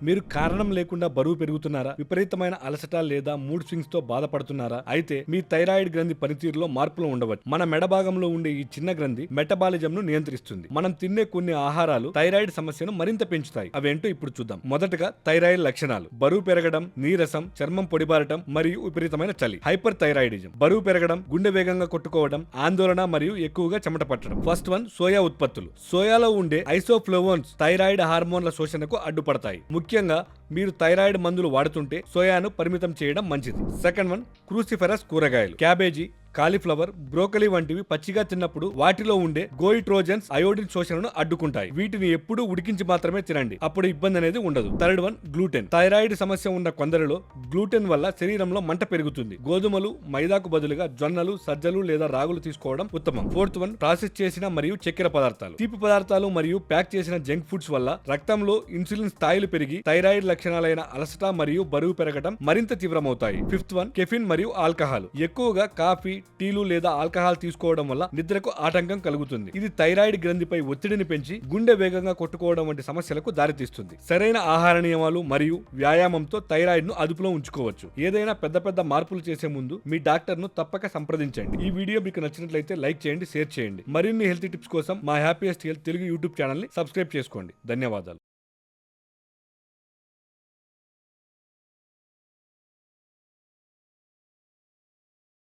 మీరు కారణం లేకుండా బరువు పెరుగుతున్నారా? విపరీతమైన అలసట లేదా మూడ్ స్వింగ్స్ తో బాధపడుతున్నారా? అయితే మీ థైరాయిడ్ గ్రంథి పనితీరులో మార్పులు ఉండవచ్చు. మన మెడ భాగంలో ఉండే ఈ చిన్న గ్రంథి మెటబాలిజం ను నియంత్రిస్తుంది. మనం తినే కొన్ని ఆహారాలు థైరాయిడ్ సమస్యను మరింత పెంచుతాయి. అవేంటో ఇప్పుడు చూద్దాం. మొదటగా థైరాయిడ్ లక్షణాలు: బరువు పెరగడం, నీరసం, చర్మం పొడిబారటం మరియు విపరీతమైన చలి. హైపర్ థైరాయిడిజం: బరువు పెరగడం, గుండె వేగంగా కొట్టుకోవడం, ఆందోళన మరియు ఎక్కువగా చెమట పట్టడం. ఫస్ట్ వన్, సోయా ఉత్పత్తులు. సోయాలో ఉండే ఐసోఫ్లోవోన్స్ థైరాయిడ్ హార్మోన్ల శోషణకు అడ్డుపడతాయి. ముఖ్యంగా మీరు థైరాయిడ్ మందులు వాడుతుంటే సోయాను పరిమితం చేయడం మంచిది. సెకండ్ వన్, క్రూసిఫెరస్ కూరగాయలు. క్యాబేజీ, కాలీఫ్లవర్, బ్రోకలీ వంటివి పచ్చిగా తిన్నప్పుడు వాటిలో ఉండే గోయిట్రోజన్స్ అయోడిన్ శోషణను అడ్డుకుంటాయి. వీటిని ఎప్పుడూ ఉడికించి మాత్రమే తినండి, అప్పుడు ఇబ్బంది అనేది ఉండదు. Third one, gluten. థైరాయిడ్ సమస్య ఉన్న కొందరిలో గ్లూటెన్ వల్ల శరీరంలో మంట పెరుగుతుంది. గోధుమలు, మైదాకు బదులుగా జొన్నలు, సజ్జలు లేదా రాగులు తీసుకోవడం ఉత్తమం. ఫోర్త్ వన్, ప్రాసెస్ చేసిన మరియు చక్కెర పదార్థాలు. తీపి పదార్థాలు మరియు ప్యాక్ చేసిన జంక్ ఫుడ్స్ వల్ల రక్తంలో ఇన్సులిన్ స్థాయిలు పెరిగి థైరాయిడ్ లక్షణాలైన అలసట మరియు బరువు పెరగడం మరింత తీవ్రమవుతాయి. ఫిఫ్త్ వన్, కెఫిన్ మరియు ఆల్కహాల్. ఎక్కువగా కాఫీ, టీలు లేదా ఆల్కహాల్ తీసుకోవడం వల్ల నిద్రకు ఆటంకం కలుగుతుంది. ఇది థైరాయిడ్ గ్రంథిపై ఒత్తిడిని పెంచి గుండె వేగంగా కొట్టుకోవడం వంటి సమస్యలకు దారితీస్తుంది. సరైన ఆహార నియమాలు మరియు వ్యాయామంతో థైరాయిడ్ ను అదుపులో ఉంచుకోవచ్చు. ఏదైనా పెద్ద మార్పులు చేసే ముందు మీ డాక్టర్ ను తప్పక సంప్రదించండి. ఈ వీడియో మీకు నచ్చినట్లయితే లైక్ చేయండి, షేర్ చేయండి. మరిన్ని హెల్త్ టిప్స్ కోసం మా happiest health Telugu YouTube channel ని సబ్స్క్రైబ్ చేసుకోండి. ధన్యవాదాలు.